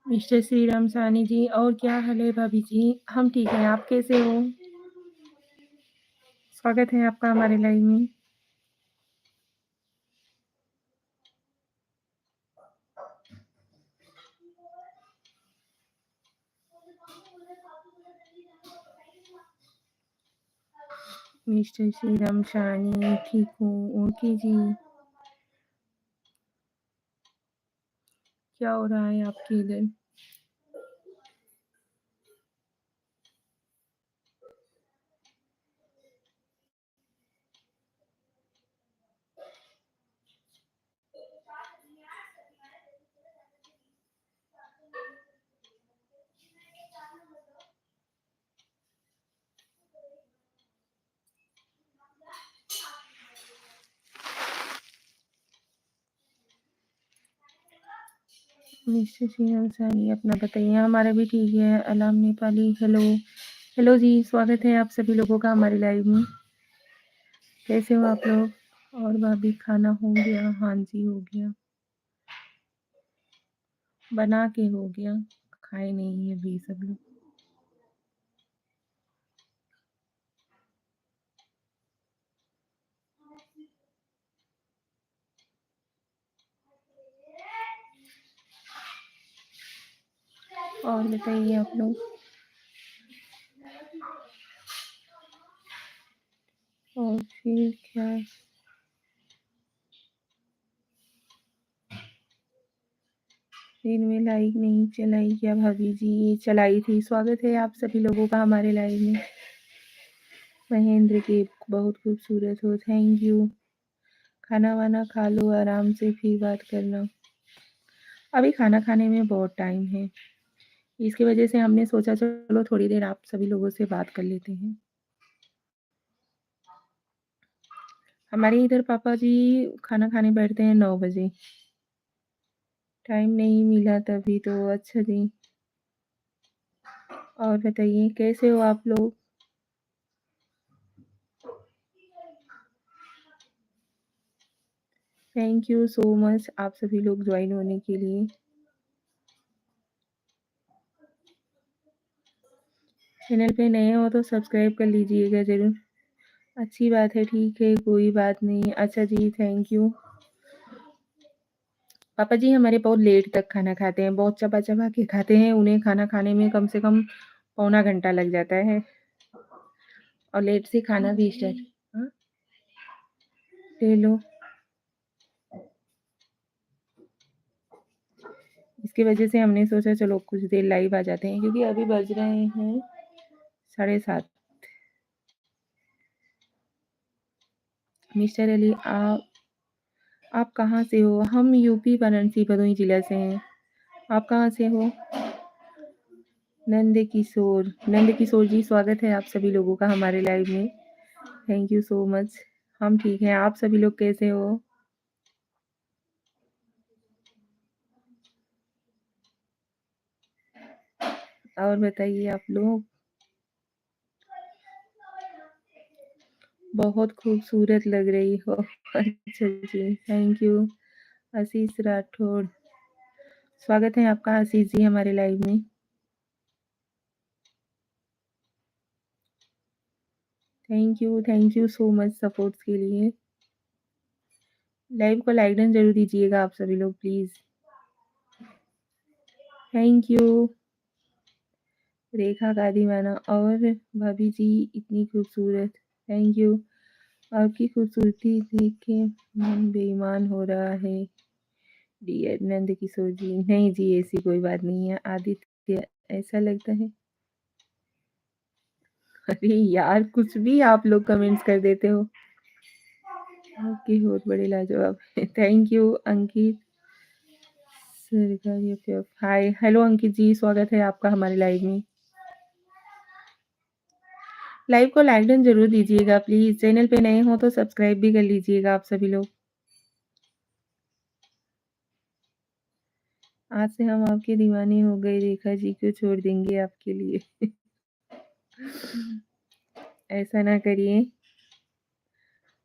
Mister Shri Ram सानी जी, और क्या हाल है भाभी जी? हम ठीक हैं, आप कैसे हो? स्वागत है आपका हमारे लाइव में। मिस्टर श्री राम सानी, ठीक हूँ। ओके जी, क्या हो रहा है आपके इधर? मिस्टर श्री राम सानी, अपना बताइए। हमारा भी ठीक है। अलाम नेपाली, हेलो हेलो जी, स्वागत है आप सभी लोगों का हमारे लाइव में। कैसे हो आप लोग? और भाभी, खाना हो गया? हाँ जी, हो गया, बना के हो गया, खाए नहीं है अभी सब लोग। और बताइए आप लोग। और फिर क्या? दिन में लाइक नहीं चलाई क्या भाभी जी? ये चलाई थी। स्वागत है आप सभी लोगों का हमारे लाइव में। महेंद्र के बहुत खूबसूरत हो, थैंक यू। खाना वाना खा लो आराम से, फिर बात करना। अभी खाना खाने में बहुत टाइम है, इसकी वजह से हमने सोचा चलो थोड़ी देर आप सभी लोगों से बात कर लेते हैं। हमारे इधर पापा जी खाना खाने बैठते हैं 9 बजे। टाइम नहीं मिला तभी तो। अच्छा जी, और बताइए कैसे हो आप लोग? थैंक यू सो मच आप सभी लोग ज्वाइन होने के लिए। चैनल पे नए हो तो सब्सक्राइब कर लीजिएगा ज़रूर। अच्छी बात है, ठीक है, कोई बात नहीं। अच्छा जी, थैंक यू। पापा जी हमारे बहुत लेट तक खाना खाते हैं, बहुत चबा-चबा के खाते हैं। उन्हें खाना खाने में कम से कम पौना घंटा लग जाता है, और लेट से खाना भी स्टार्ट। हाँ, ले लो। इसकी वजह से हमने सोचा चलो कुछ देर लाइव आ जाते हैं, क्योंकि अभी बज रहे हैं 7:30। मिस्टर अली, आप कहाँ से हो? हम यूपी वाराणसी भदोही जिला से हैं। आप कहाँ से हो? नंद किशोर जी, स्वागत है आप सभी लोगों का हमारे लाइव में। Thank you so much. हम ठीक हैं, आप सभी लोग कैसे हो? और बताइए आप लोग। बहुत खूबसूरत लग रही हो। अच्छा जी, थैंक यू। आशीष राठौड़, स्वागत है आपका आशीष जी हमारे लाइव में। Thank you so much supports के लिए। लाइव को लाइक डन जरूर दीजिएगा आप सभी लोग प्लीज। Thank you. रेखा का दीवाना, और भाभी जी इतनी खूबसूरत, थैंक यू। आपकी खूबसूरती देख के मन बेईमान हो रहा है। डियर नंद किशोर जी, नहीं जी ऐसी कोई बात नहीं है। आदित्य, ऐसा लगता है। अरे यार, कुछ भी आप लोग कमेंट्स कर देते हो। ओके, बहुत बड़े लाजवाब। थैंक यू अंकित सरकारी एफ हाय, हेलो अंकित जी, स्वागत है आपका हमारे लाइव में। लाइव को लाइक डन ज़रूर दीजिएगा प्लीज़, चैनल पे नए हो तो सब्सक्राइब भी कर लीजिएगा आप सभी लोग। आज से हम आपके दीवाने हो गए, रेखा जी क्यों छोड़ देंगे आपके लिए। ऐसा ना करिए,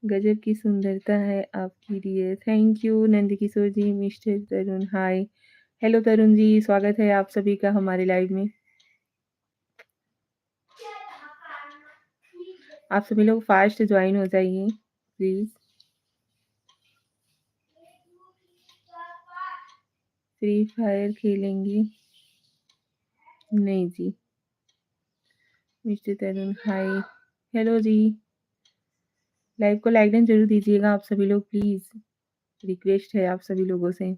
गजब की सुंदरता है आपकी dear. Thank you Nandkishore ji, mister Tarun hi, hello Tarun ji, स्वागत है आप सभी का हमारे लाइव में। आप सभी लोग फास्ट ज्वाइन हो जाइए प्लीज। फ्री फायर खेलेंगे? नहीं जी। मिस्टर तरुण हाय, हेलो जी, लाइव को लाइक डन जरूर दीजिएगा आप सभी लोग प्लीज, रिक्वेस्ट है आप सभी लोगों से।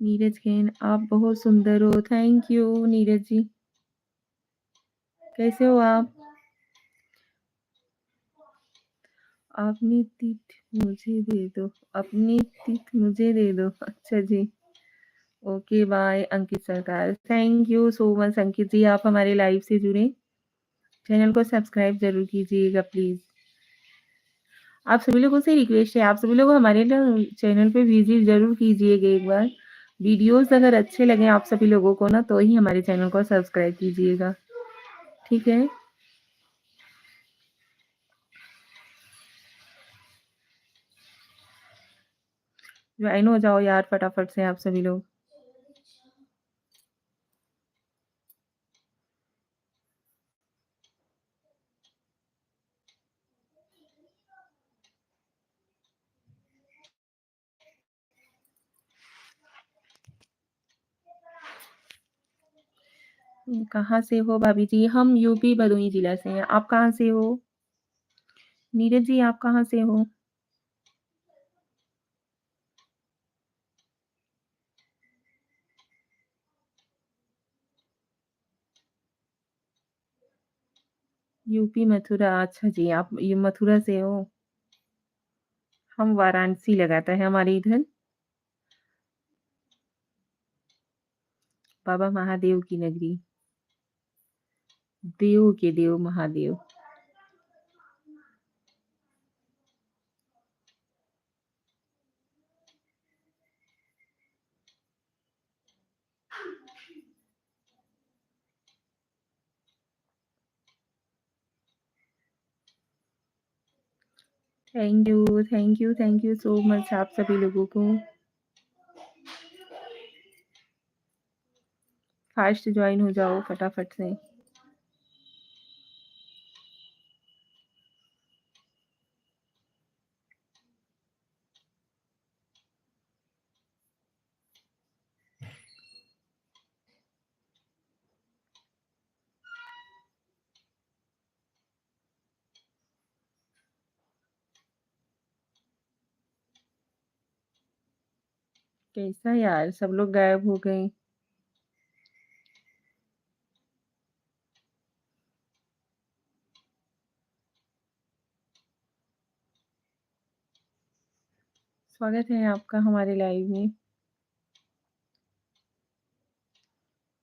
नीरज खेन आप बहुत सुंदर हो, थैंक यू नीरज जी। कैसे हो आप? अपनी तिथ मुझे दे दो, अपनी तिथ मुझे दे दो। अच्छा जी, ओके बाय अंकित सरकार, थैंक यू सो मच अंकित जी, आप हमारे लाइव से जुड़े। चैनल को सब्सक्राइब जरूर कीजिएगा प्लीज। आप सभी लोगों से रिक्वेस्ट है, आप सभी लोग हमारे चैनल पे विजिट जरूर कीजिएगा एक बार। वीडियोस अगर अच्छे लगे आप सभी लोगों को ना, तो ही हमारे चैनल को सब्सक्राइब कीजिएगा, ठीक है। ज्वाइन हो जाओ यार फटाफट से आप सभी लोग। कहाँ से हो भाभी जी? हम यूपी भदोही जिला से हैं। आप कहाँ से हो? नीरज जी आप कहाँ से हो? यूपी मथुरा, अच्छा जी, आप ये मथुरा से हो। हम वाराणसी लगाता है हमारे इधर, बाबा महादेव की नगरी, देव के देव Mahadev. Thank you thank you thank you so much आप सभी लोगों को। फास्ट ज्वाइन हो जाओ फटाफट से। कैसा यार, सब लोग गायब हो गए। स्वागत है आपका हमारे लाइव में।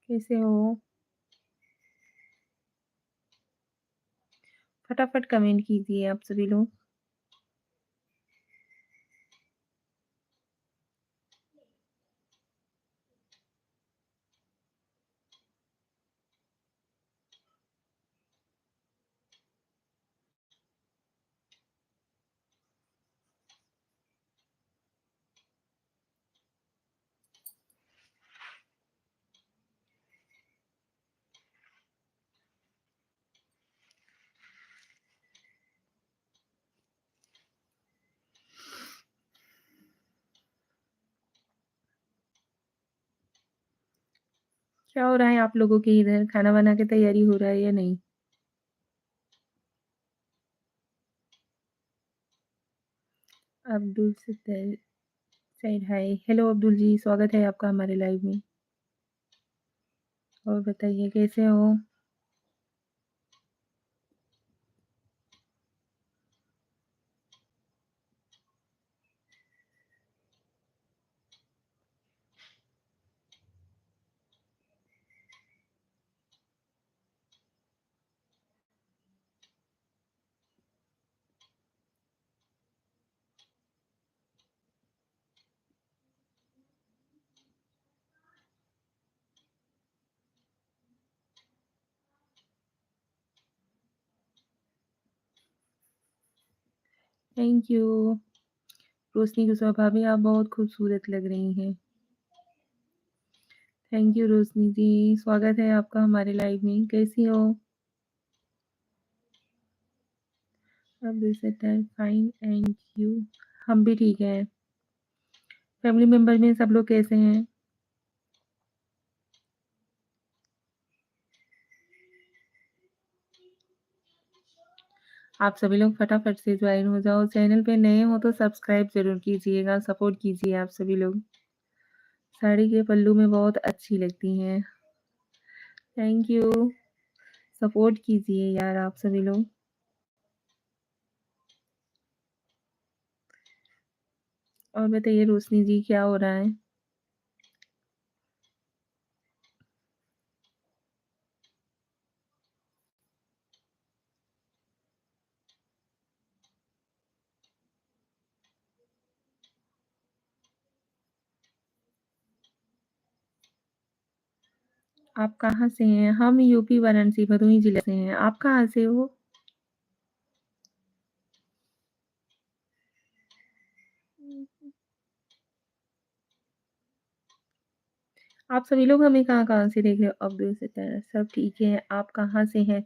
कैसे हो? फटाफट कमेंट कीजिए आप सभी लोग। क्या हो रहा है आप लोगों के इधर? खाना बना के तैयारी हो रहा है या नहीं? अब्दुल सैड हाय, हेलो अब्दुल जी, स्वागत है आपका हमारे लाइव में। और बताइए कैसे हो? Thank you. रोशनी कुशवाहा भाभी आप बहुत खूबसूरत लग रही हैं। थैंक यू रोशनी जी, स्वागत है आपका हमारे लाइव में। कैसी हो? Fine and you? हम भी ठीक हैं। फैमिली मेंबर में सब लोग कैसे हैं? आप सभी लोग फटाफट से ज्वाइन हो जाओ। चैनल पे नए हो तो सब्सक्राइब ज़रूर कीजिएगा, सपोर्ट कीजिए आप सभी लोग। साड़ी के पल्लू में बहुत अच्छी लगती हैं। Thank you. सपोर्ट कीजिए यार आप सभी लोग। और बताइए रोशनी जी क्या हो रहा है? आप कहाँ से हैं? हम यूपी वाराणसी भदोही जिले से हैं। आप कहाँ से हो? आप सभी लोग हमें कहाँ-कहाँ से देख रहे हो? अब्दुल सत्तार सब ठीक है। आप कहाँ से हैं?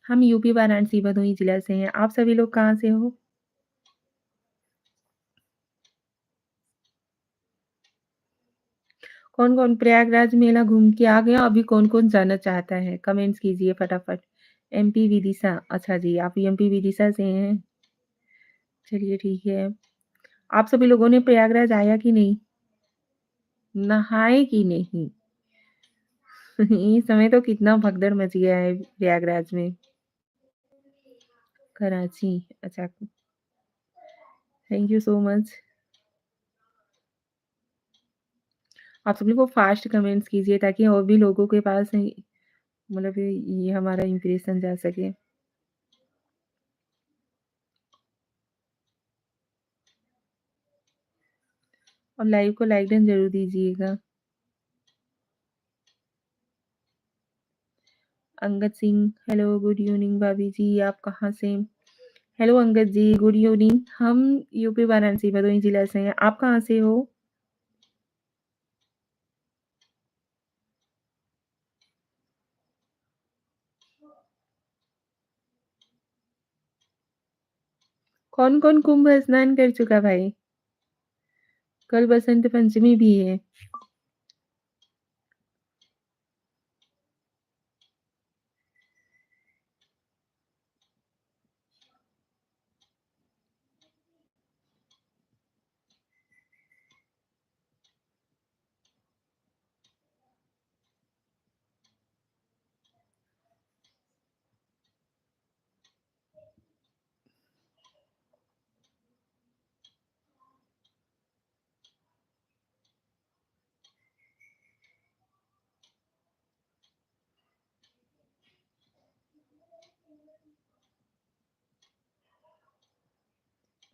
हम यूपी वाराणसी भदोही जिला से हैं। आप सभी लोग कहाँ से हो? कौन-कौन प्रयागराज मेला घूम के आ गया? अभी कौन-कौन जाना चाहता है? कमेंट्स कीजिए फटाफट। एमपी विदिशा, अच्छा जी, आप एमपी विदिशा से हैं। चलिए ठीक है। आप सभी लोगों ने प्रयागराज आया कि नहीं? नहाए कि नहीं? इस समय तो कितना भगदड़ मच गया है प्रयागराज में। कराची, अच्छा, थैंक यू सो मच। आप सभी को फ़ास्ट कमेंट्स कीजिए ताकि और भी लोगों के पास मतलब ये हमारा इंप्रेशन जा सके। और लाइव को लाइक डन ज़रूर दीजिएगा। Angad Singh, hello good evening भाभी जी, आप कहाँ से? हेलो अंगद जी, गुड इवनिंग। हम यूपी वाराणसी भदोही जिला से हैं। आप कहाँ से हो? कौन-कौन कुंभ स्नान कर चुका भाई? कल बसंत पंचमी भी है।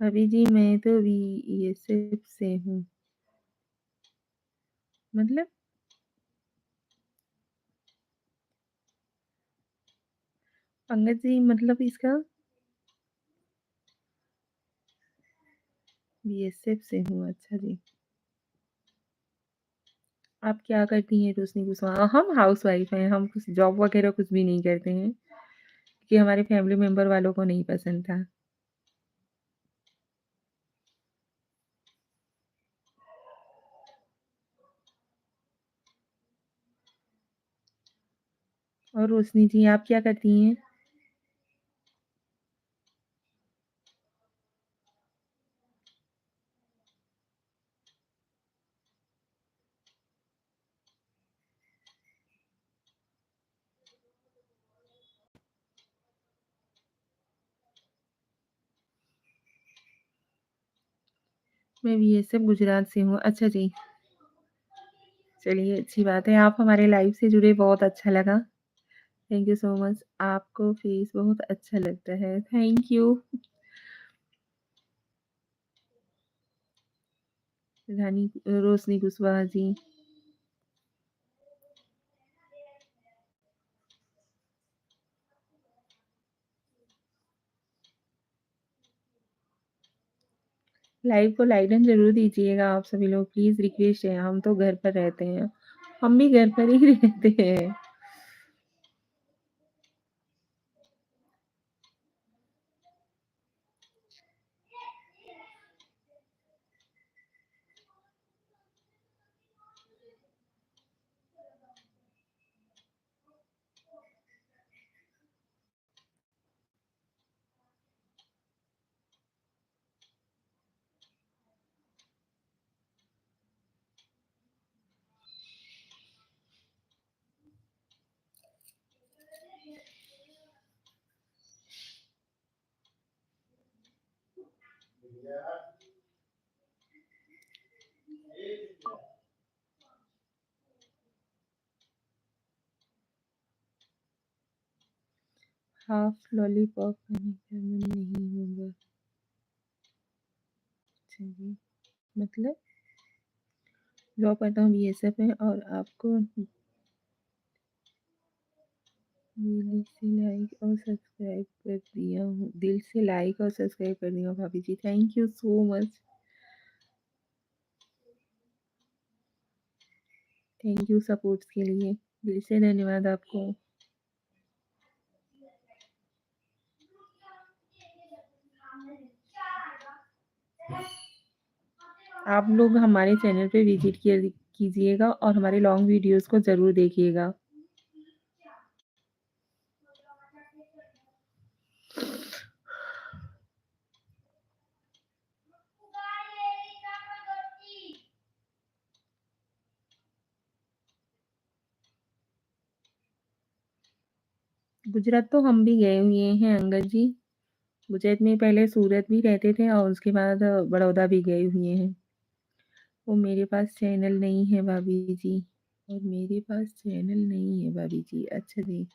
भाभी जी मैं तो बीएसएफ से हूँ। मतलब अंगद जी मतलब इसका बीएसएफ से हूँ, अच्छा जी। आप क्या करती हैं रोशनी कुशवाहा? हम हाउसवाइफ हैं, हम कुछ जॉब वगैरह कुछ भी नहीं करते हैं, कि हमारे फैमिली मेंबर वालों को नहीं पसंद था। और रोशनी जी आप क्या करती हैं? मैं बीएसएफ गुजरात से हूँ। अच्छा जी, चलिए अच्छी बात है। आप हमारे लाइव से जुड़े बहुत अच्छा लगा। Thank you so much. आपको फेस बहुत अच्छा लगता है। Thank you. Rani Roshni Kushwaha ji. Live को लाइक डन ज़रूर दीजिएगा आप सभी लोग, प्लीज़ रिक्वेस्ट है, हम तो घर पर रहते हैं। हम भी घर पर ही रहते हैं। हाफ लॉलीपॉप खाने का मन नहीं होगा। अच्छा जी, मतलब ड्रॉ करता हूँ बीएसएफ है और आपको दिल से लाइक और सब्सक्राइब कर दिया हूँ। दिल से लाइक और सब्सक्राइब कर दिया हूँ भाभी जी, thank you so much. Thank you supports के लिए, दिल से धन्यवाद आपको। आप लोग हमारे चैनल पे विजिट कीजिएगा और हमारे लॉन्ग वीडियोस को ज़रूर देखिएगा। गुजरात तो हम भी गए हुए हैं अंगद जी। गुजरात में पहले सूरत भी रहते थे और उसके बाद बड़ौदा भी गए हुए हैं। वो मेरे पास चैनल नहीं है भाभी जी, और मेरे पास चैनल नहीं है भाभी जी। अच्छा जी,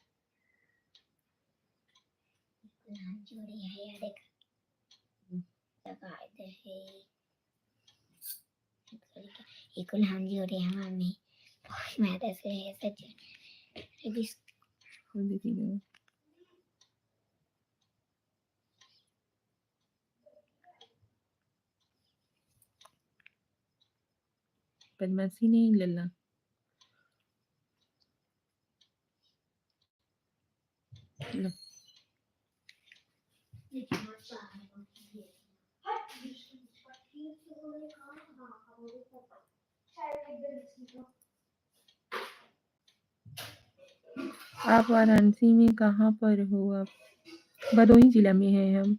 बदमाशी नहीं लल्ला। लो। आप वाराणसी में कहाँ पर हो? आप भदोही जिला में हैं हम।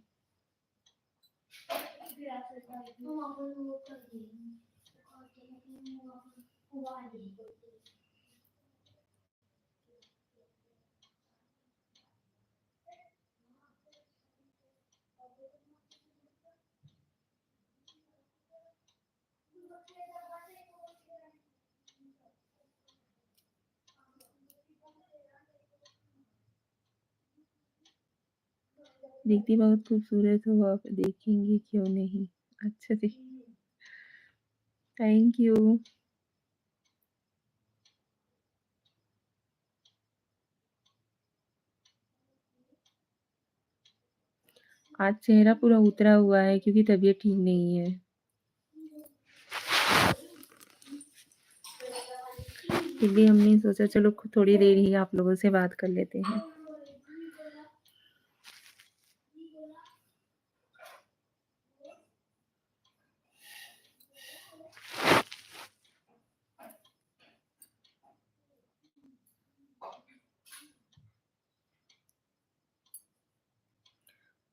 दिखती बहुत खूबसूरत हो आप, देखेंगे क्यों नहीं। अच्छा जी, थैंक यू। आज चेहरा पूरा उतरा हुआ है क्योंकि तबीयत ठीक नहीं है। फिर भी हमने सोचा चलो थोड़ी देर ही आप लोगों से बात कर लेते हैं।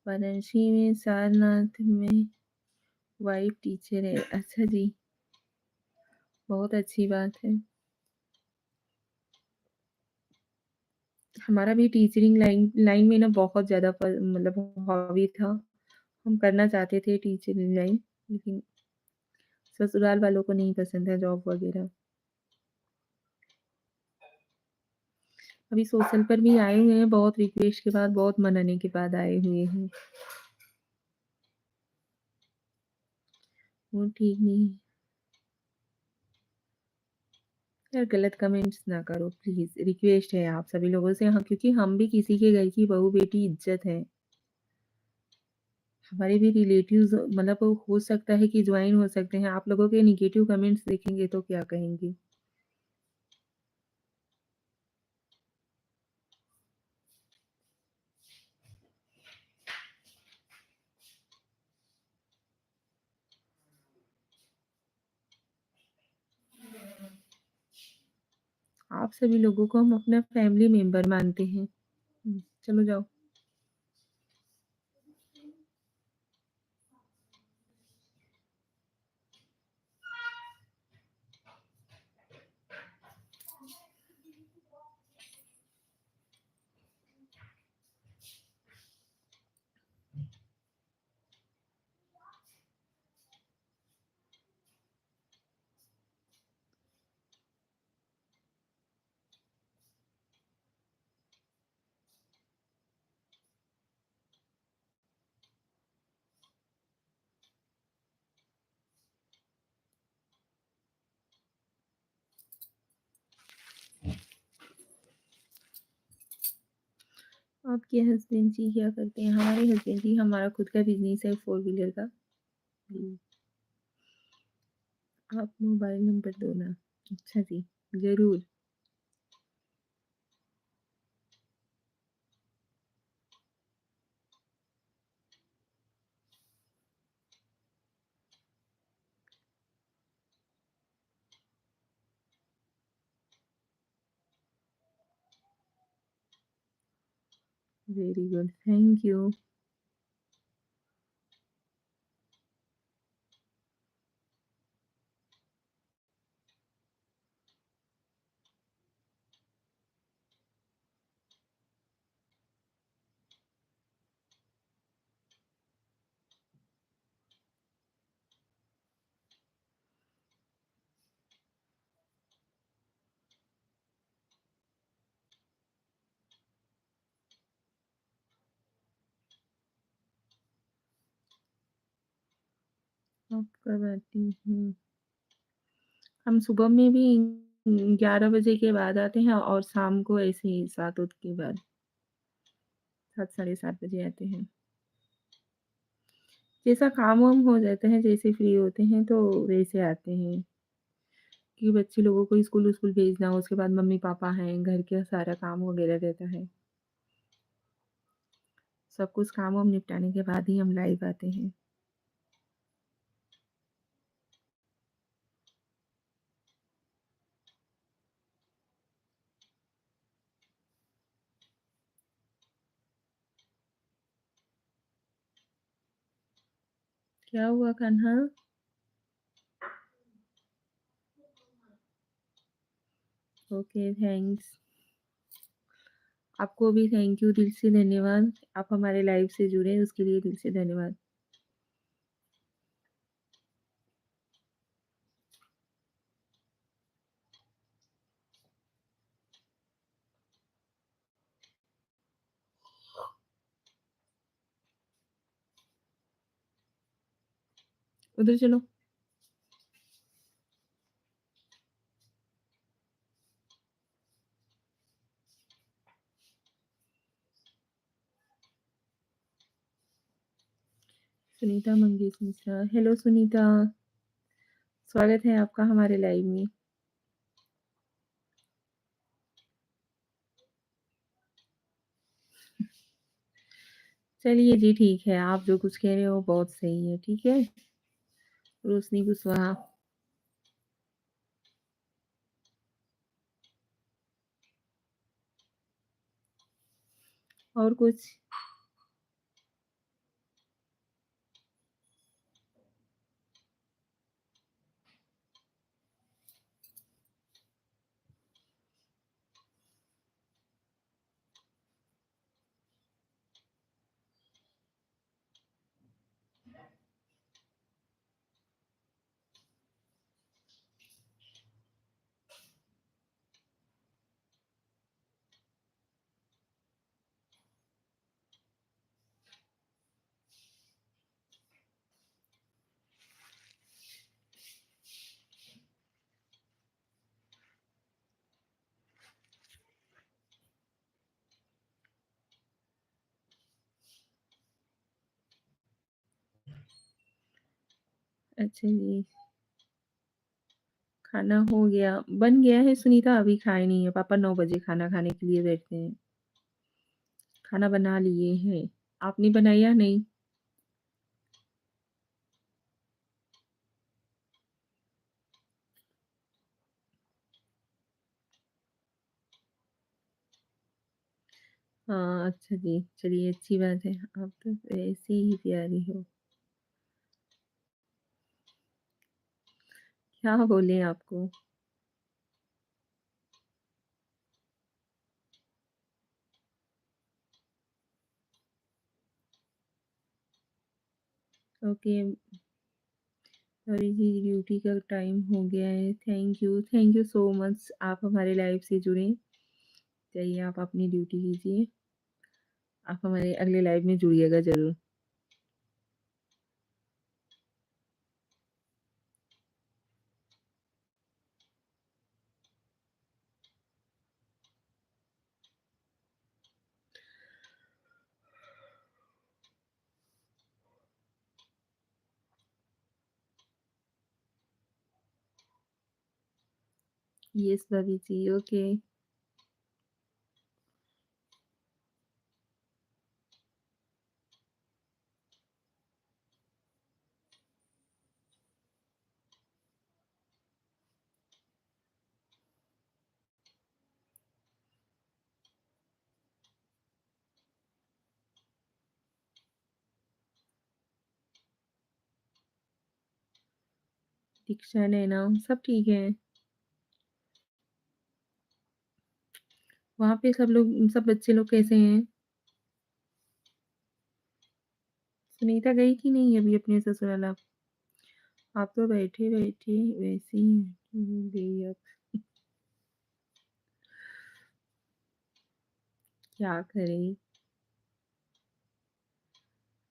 वाराणसी में सारनाथ में वाइफ टीचर है। अच्छा जी, बहुत अच्छी बात है। हमारा भी टीचिंग लाइन लाइन में ना बहुत ज़्यादा मतलब हॉबी था। हम करना चाहते थे टीचिंग लाइन, लेकिन ससुराल वालों को नहीं पसंद है जॉब वगैरह। अभी सोशल पर भी आए हुए हैं, बहुत रिक्वेस्ट के बाद, बहुत मनाने के बाद आए हुए हैं। वो ठीक नहीं। यार गलत कमेंट्स ना करो प्लीज़, रिक्वेस्ट है आप सभी लोगों से। हाँ, क्योंकि हम भी किसी के घर की बहू बेटी इज़्ज़त है। हमारे भी रिलेटिव्स मतलब हो सकता है कि जॉइन हो सकते हैं। आप लोगों के नेगेटिव कमेंट्स देखेंगे तो क्या कहेंगे? आप सभी लोगों को हम अपना फैमिली मेंबर मानते हैं। चलो जाओ। आपके हस्बैंड जी क्या करते हैं? हमारे हस्बैंड जी हमारा खुद का बिज़नेस है 4 व्हीलर का। जी। आप मोबाइल नंबर दो ना। अच्छा जी, ज़रूर। Very good, thank you. आप कब आती हैं? हम सुबह में भी 11 बजे के बाद आते हैं और शाम को ऐसे ही 7 ओत के बाद 7 साढ़े 7 बजे आते हैं। जैसा काम-वाम हो जाता है, जैसे फ्री होते हैं तो वैसे आते हैं कि बच्चे लोगों को स्कूल-वस्कूल भेजना हो, उसके बाद मम्मी-पापा हैं, घर का सारा काम वगैरह रहता है। सब कुछ काम-वाम निपटाने के बाद ही हम लाइव आते हैं। क्या हुआ कान्हा? Okay, thanks. आपको भी थैंक यू, दिल से धन्यवाद। आप हमारे लाइव से जुड़े उसके लिए दिल से धन्यवाद। उधर चलो। सुनीता मंगेश मिश्रा, हेलो सुनीता, स्वागत है आपका हमारे लाइव में। चलिए जी, ठीक है, आप जो कुछ कह रहे हो बहुत सही है, ठीक है? रोशनी कुशवाहा। और कुछ? अच्छा जी, खाना हो गया, बन गया है सुनीता अभी खाए नहीं है, पापा 9 बजे खाना खाने के लिए बैठते हैं। खाना बना लिए हैं, आपने बनाया नहीं? हाँ, अच्छा जी, चलिए अच्छी बात है, आप तो ऐसे ही प्यारी हो। क्या बोलें आपको? ओके, सॉरी जी ड्यूटी का टाइम हो गया है, थैंक यू सो मच आप हमारे लाइफ से जुड़े। जाइए आप अपनी ड्यूटी कीजिए, आप हमारे अगले लाइव में जुड़िएगा ज़रूर। यस भाभी जी, ओके। दीक्षा, नैना सब ठीक है। वहाँ पे सब बच्चे लोग कैसे हैं? सुनीता गई कि नहीं अभी अपने ससुराल आप तो बैठे-बैठे वैसे ही हो गई अब। क्या करें?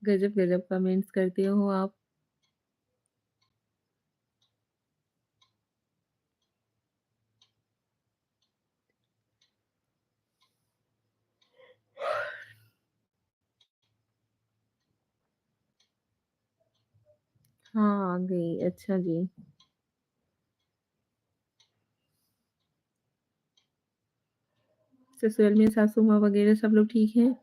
गज़ब-गज़ब कमेंट्स करते हो आप। हाँ, आ गई। अच्छा जी। ससुराल में सासू माँ वगैरह सब लोग ठीक हैं?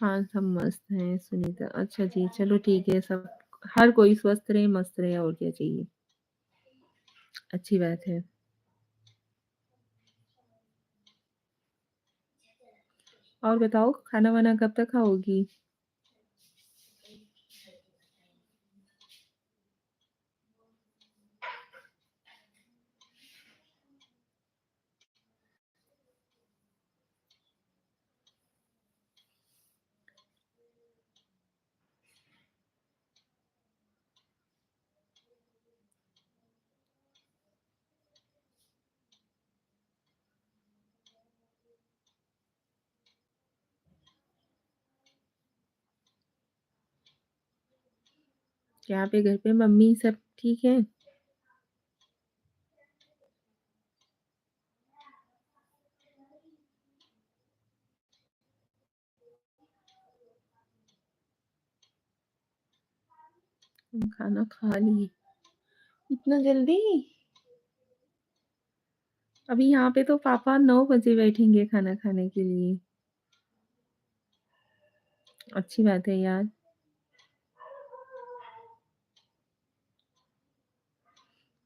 हाँ, सब मस्त हैं सुनीता। अच्छा जी, चलो ठीक है सब हर कोई स्वस्थ रहे, मस्त रहे और क्या चाहिए। अच्छी बात है। और बताओ खाना-वाना कब तक खाओगी? यहाँ पे घर पे मम्मी सब ठीक है? खाना खा लिए। इतना जल्दी? अभी यहाँ पे तो पापा 9 बजे बैठेंगे खाना खाने के लिए। अच्छी बात है यार।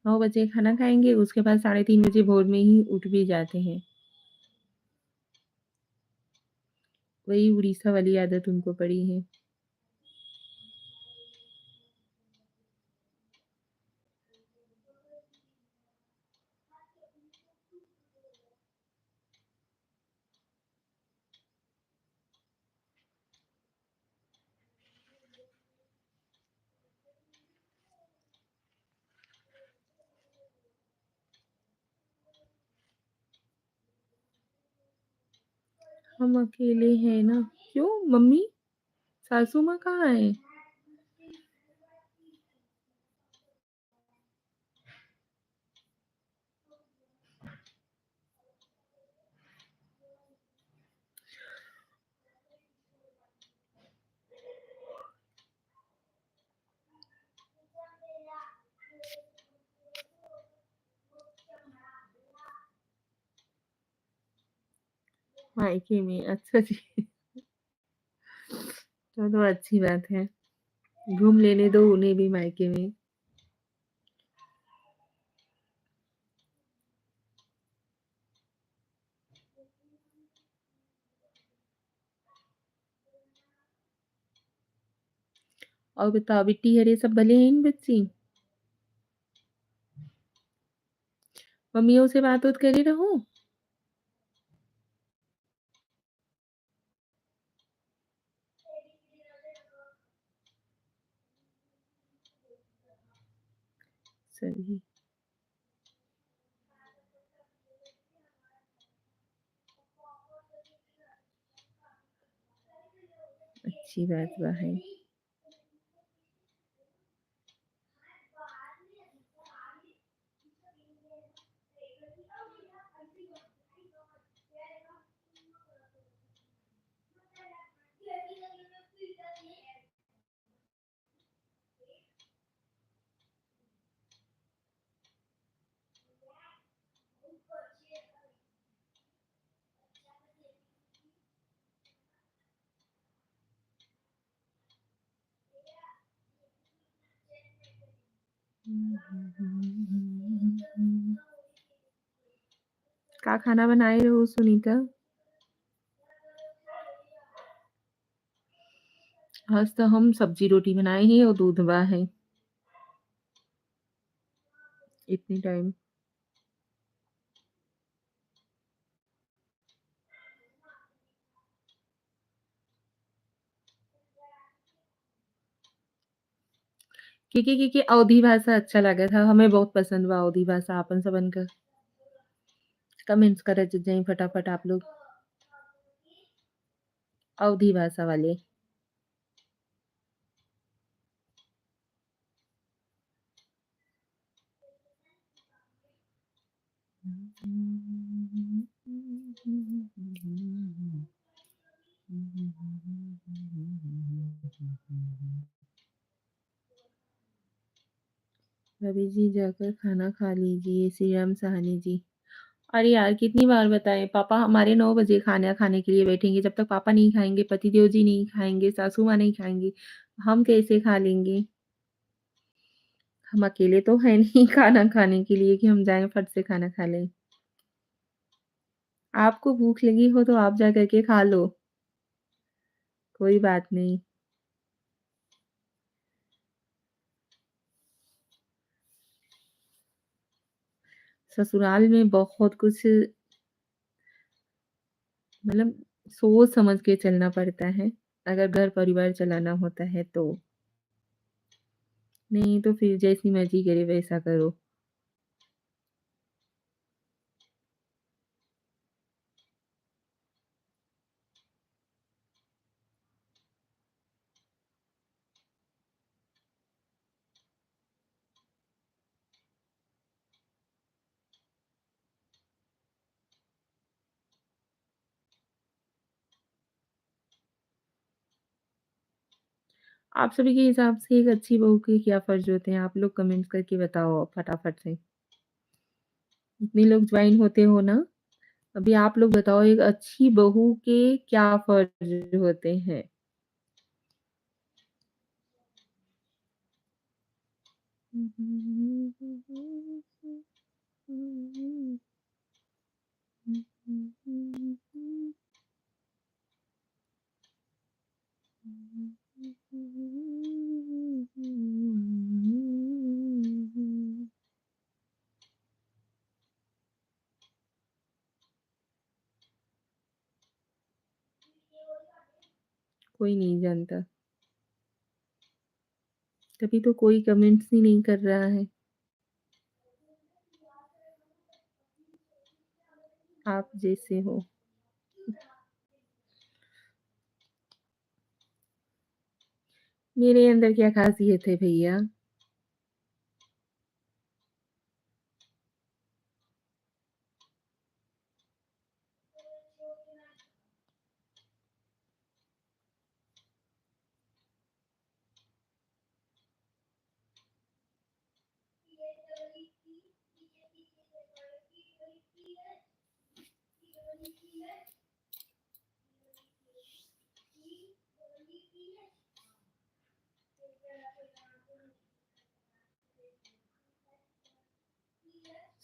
9 बजे खाना खाएँगे, उसके बाद साढ़े 3 बजे भोर में ही उठ भी जाते हैं। वही उड़ीसा वाली आदत उनको पड़ी है। हम अकेले हैं ना। क्यों मम्मी? सासू माँ कहाँ है? मायके में, अच्छा जी। चलो अच्छी बात है। घूम लेने दो उन्हें भी मायके में। और बताओ बिट्टी हरे सब भले हैं बच्ची? मम्मियों से बात-वूत करे रहो? सही, अच्छी बात बा है। का खाना बनाए रहो सुनीता? आज तो हम सब्जी रोटी बनाए हैं और दूध बा है। इतनी टाइम। के अवधी भाषा अच्छा लगा था। हमें बहुत पसंद बा अवधी भाषा आपन सबन क। कमेंट्स करत जाई फटाफट आप लोग। अवधी भाषा वाले। भाभी जी जाकर खाना खा लीजिए, श्री राम सहानी जी। अरे यार कितनी बार बताएं, पापा हमारे 9 बजे खाना खाने के लिए बैठेंगे। जब तक पापा नहीं खाएंगे, पतिदेव जी नहीं खाएंगे, सासू माँ नहीं खाएंगी, हम कैसे खा लेंगे? हम अकेले तो है नहीं खाना खाने के लिए कि हम जाएं फट से खाना खा लें। आपको भूख लगी हो तो आप जा करके खा लो, कोई बात नहीं। ससुराल में बहुत कुछ मतलब सोच समझ के चलना पड़ता है, अगर घर परिवार चलाना होता है तो। नहीं तो फिर जैसी मर्ज़ी करे वैसा करो। आप सभी के हिसाब से एक अच्छी बहू के क्या फ़र्ज़ होते हैं? आप लोग कमेंट्स करके बताओ फटाफट से। इतने लोग जॉइन होते हो ना, अभी आप लोग बताओ एक अच्छी बहू के क्या फ़र्ज़ होते हैं? कोई नहीं जानता। तभी तो कोई कमेंट्स ही नहीं कर रहा है। आप जैसे हो। मेरे अंदर क्या ख़ासियत है भैया?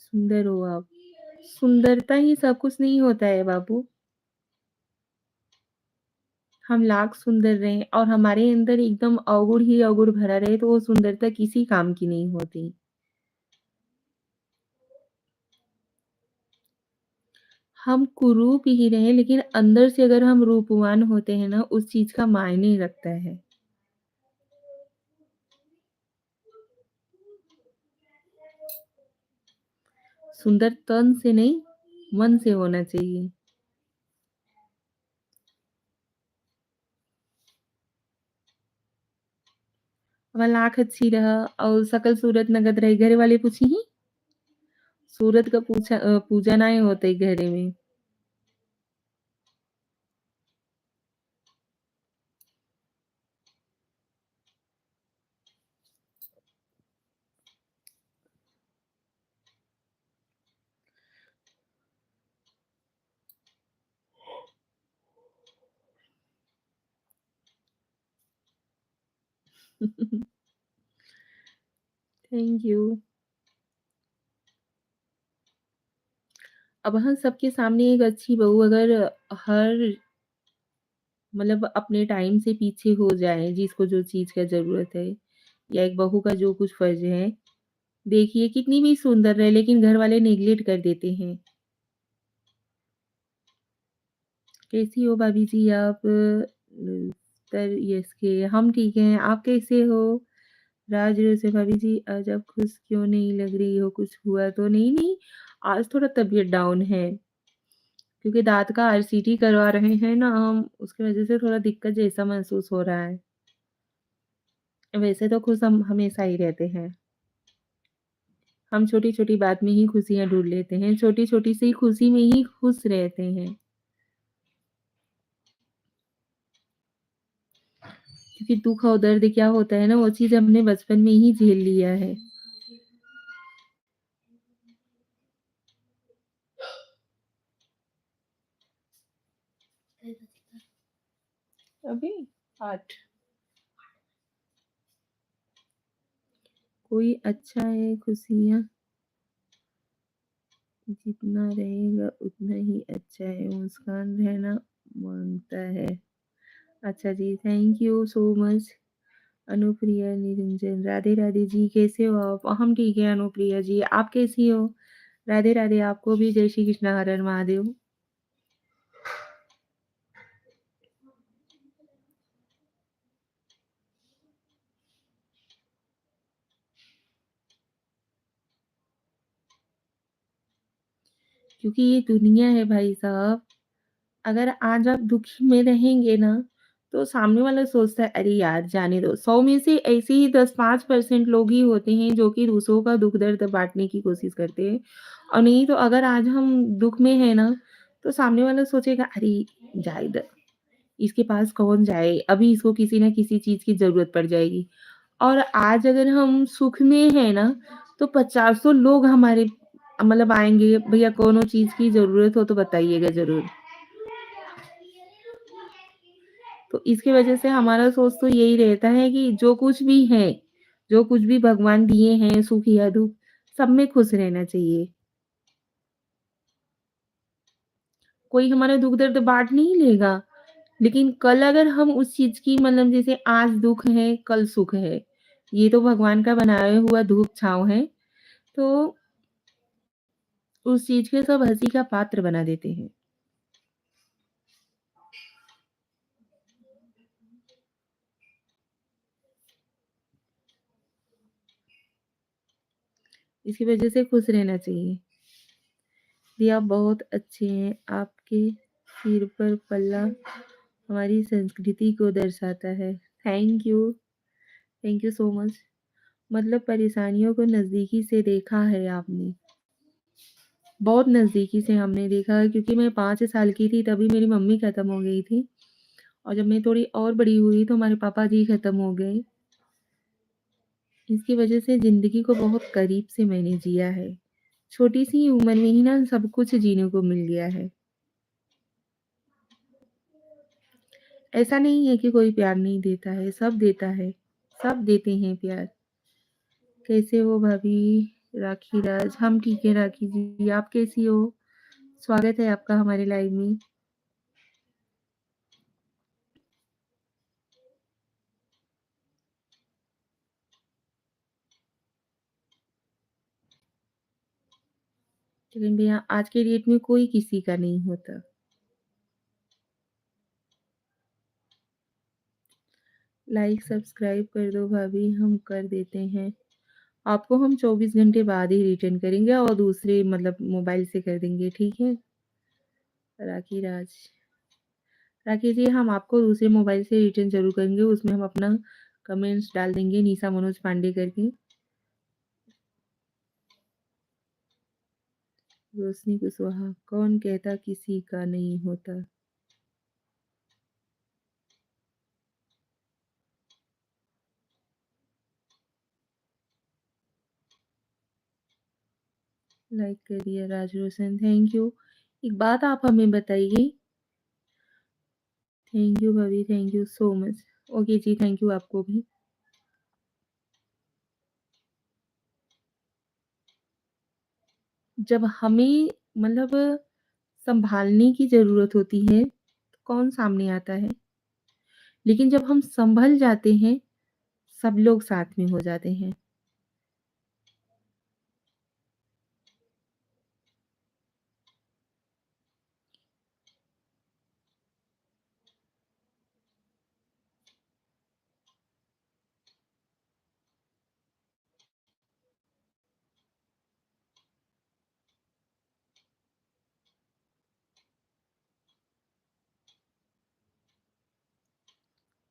सुंदर हो आप। सुंदरता ही सब कुछ नहीं होता है बाबू। हम लाख सुंदर रहें और हमारे अंदर एकदम अवगुण ही अवगुण भरा रहे तो वो सुंदरता किसी काम की नहीं होती। हम कुरूप ही रहें लेकिन अंदर से अगर हम रूपवान होते हैं ना उस चीज़ का मायने रखता है। सुंदर तन से नहीं, मन से होना चाहिए। वह आँख अच्छी रहा और शकल सूरत नगद रही, घरे वाले पूछी ही सूरत का पूजा नाहीं होतई घरे में। Thank you. अब हम सबके सामने एक अच्छी बहू अगर हर मतलब अपने टाइम से पीछे हो जाए, जिसको जो चीज़ का ज़रूरत है या एक बहू का जो कुछ फ़र्ज़ है, देखिए कितनी भी सुंदर रहे लेकिन घर वाले नेगलेक्ट कर देते हैं। कैसी हो भाभी जी आप? तर यस के हम ठीक हैं, आप कैसे हो? राज से भाभी जी आज आप खुश क्यों नहीं लग रही हो? कुछ हुआ तो नहीं? नहीं, आज थोड़ा तबीयत डाउन है, क्योंकि दाँत का आरसीटी करवा रहे हैं ना हम, उसकी वज़ह से थोड़ा दिक्कत जैसा महसूस हो रहा है। वैसे तो खुश हम हमेशा ही रहते हैं। हम छोटी-छोटी बात में ही खुशियाँ ढूँढ लेते हैं, छोटी-छोटी सी खुशी में ही खुश रहते हैं। क्योंकि दुःख और दर्द क्या होता है ना, वो चीज़ हमने बचपन में ही झेल लिया है। अभी 8 कोई अच्छा है खुशियाँ जितना रहेगा उतना ही अच्छा है, मुस्कान रहना माँगता है। अच्छा जी, thank you so much Anupriya Niranjan. Radhe Radhe ji, कैसे हो आप? हम ठीक हैं अनुप्रिया जी, आप कैसी हो? राधे राधे आपको भी, जय श्री कृष्ण, हर हर महादेव। क्योंकि ये दुनिया है भाई साहब, अगर आज आप दुखी में रहेंगे ना, तो सामने वाला सोचता है अरे यार जाने दो। 100 में से ऐसे ही 10-5% लोग ही होते हैं जो कि दूसरों का दुःख दर्द बाँटने की कोशिश करते हैं। और नहीं तो अगर आज हम दुःख में हैं ना, तो सामने वाला सोचेगा अरे जाए द इसके पास कौन जाए, अभी इसको किसी न किसी चीज़ की ज़रूरत पड़ जाएगी। और आज अगर हम सुख में हैं ना, तो पचासों लोग हमारे मतलब आएँगे, भैया कौनो चीज़ की ज़रूरत हो तो बताइएगा ज़रूर। तो इसकी वजह से हमारा सोच तो यही रहता है कि जो कुछ भी है, जो कुछ भी भगवान दिए हैं सुख या दुःख, सब में खुश रहना चाहिए। कोई हमारा दुःख दर्द बाँट नहीं लेगा, लेकिन कल अगर हम उस चीज़ की मतलब जैसे आज दुःख है, कल सुख है, ये तो भगवान का बनाया हुआ धूप-छाँव है, तो उस चीज़ के सब हँसी का पात्र बना देते हैं। इसकी वजह से खुश रहना चाहिए। जी, आप बहुत अच्छे हैं, आपके सिर पर पल्ला हमारी संस्कृति को दर्शाता है। Thank you. Thank you so much. मतलब परेशानियों को नज़दीकी से देखा है आपने। बहुत नज़दीकी से हमने देखा है क्योंकि मैं 5 साल की थी तभी मेरी मम्मी ख़त्म हो गई थी और जब मैं थोड़ी और बड़ी हुई तो हमारे पापा जी ख़त्म हो गए। इसकी वज़ह से ज़िंदगी को बहुत करीब से मैंने जिया है। छोटी-सी उम्र में ही ना सब कुछ जीने को मिल गया है। ऐसा नहीं है कि कोई प्यार नहीं देता है, सब देता है। सब देते हैं प्यार। कैसे हो भाभी? राखी राज, हम ठीक है राखी जी, आप कैसी हो? स्वागत है आपका हमारे लाइव में। लेकिन भैया आज के डेट में कोई किसी का नहीं होता। लाइक सब्सक्राइब कर दो भाभी, हम कर देते हैं। आपको हम 24 घंटे बाद ही रिटर्न करेंगे और दूसरे मतलब मोबाइल से कर देंगे, ठीक है? राखी राज। राखी जी हम आपको दूसरे मोबाइल से रिटर्न ज़रूर करेंगे, उसमें हम अपना कमेंट्स डाल देंगे निशा मनोज पांडे करके। रोशनी कुशवाहा, कौन कहता किसी का नहीं होता? लाइक कर दिया राज रोशन, थैंक यू। एक बात आप हमें बताइए। थैंक यू भाभी, thank you so much. Okay ji, thank you आपको भी। जब हमें मतलब सँभालने की ज़रूरत होती है, तो कौन सामने आता है? लेकिन जब हम सँभल जाते हैं, सब लोग साथ में हो जाते हैं।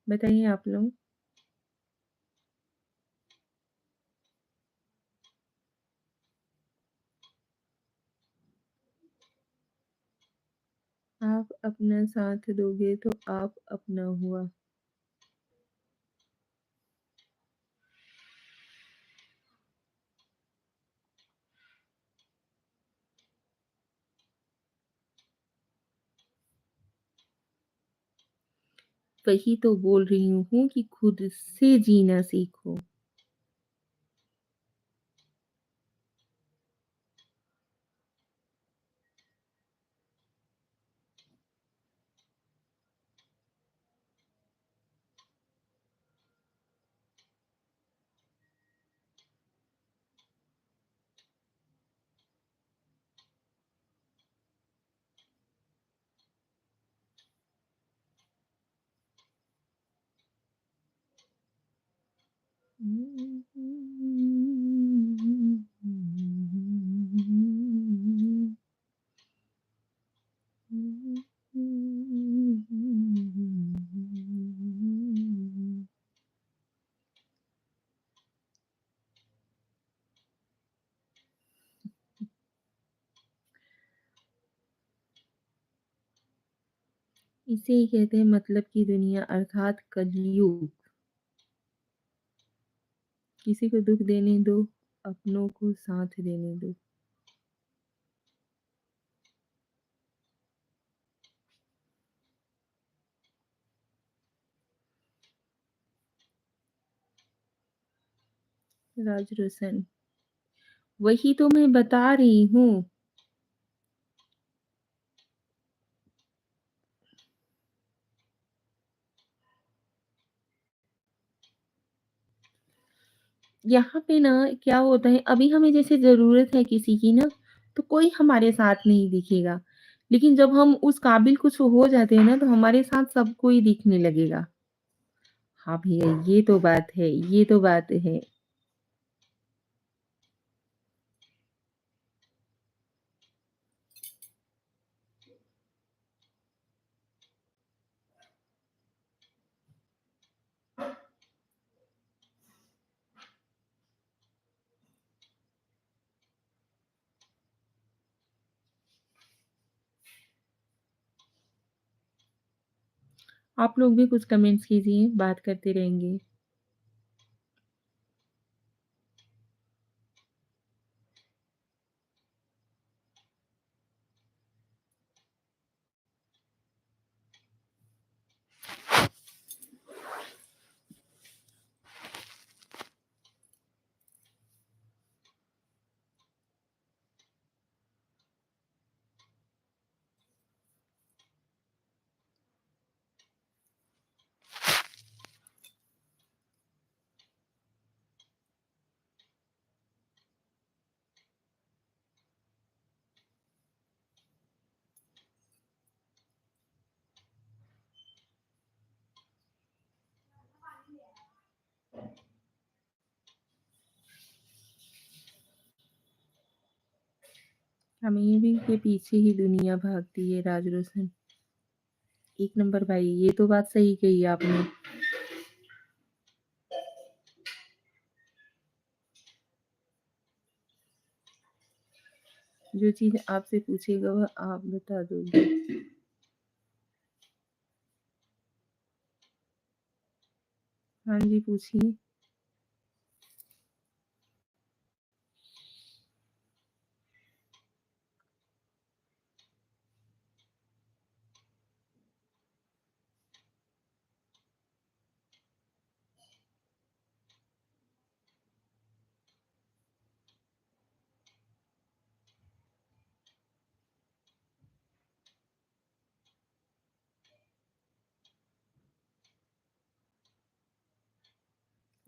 बताइए आप लोग? आप अपना साथ दोगे तो आप अपना हुआ। वही तो बोल रही हूँ कि खुद से जीना सीखो। इसे ही कहते हैं मतलब की दुनिया अर्थात कलयुग। किसी को दुःख देने दो, अपनों को साथ देने दो। राज रोशन, वही तो मैं बता रही हूँ। यहाँ पे ना क्या होता है अभी हमें जैसे ज़रूरत है किसी की ना, तो कोई हमारे साथ नहीं दिखेगा। लेकिन जब हम उस काबिल कुछ हो जाते हैं ना, तो हमारे साथ सब कोई दिखने लगेगा। हाँ भैया, ये तो बात है, ये तो बात है। आप लोग भी कुछ कमेंट्स कीजिए, बात करते रहेंगे। अमीरी के पीछे ही दुनिया भागती है, राज रोशन। एक नंबर भाई, ये तो बात सही कही आपने। जो चीज़ आपसे पूछेगा वह आप बता दोगे। हाँ जी, पूछिए।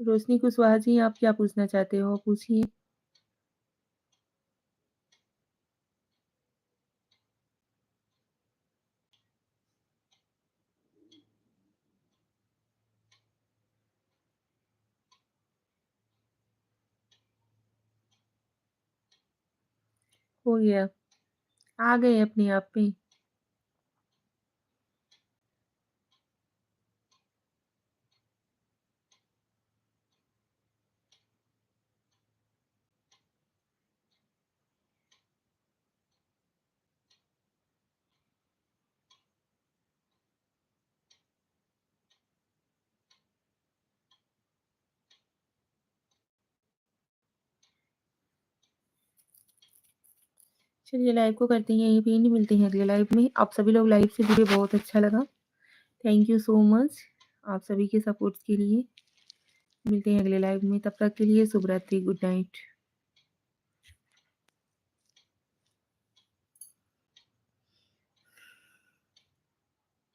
रोशनी कुशवाहा जी, आप क्या पूछना चाहते हो? पूछिए। हो गया। आ गए अपने आप पे। चलिए लाइव को करते हैं यहीं पे ही, मिलते हैं अगले लाइव में। आप सभी लोग लाइव से जुड़े, बहुत अच्छा लगा। थैंक यू सो मच आप सभी के सपोर्ट्स के लिए। मिलते हैं अगले लाइव में, तब तक के लिए शुभ रात्रि, गुड नाइट।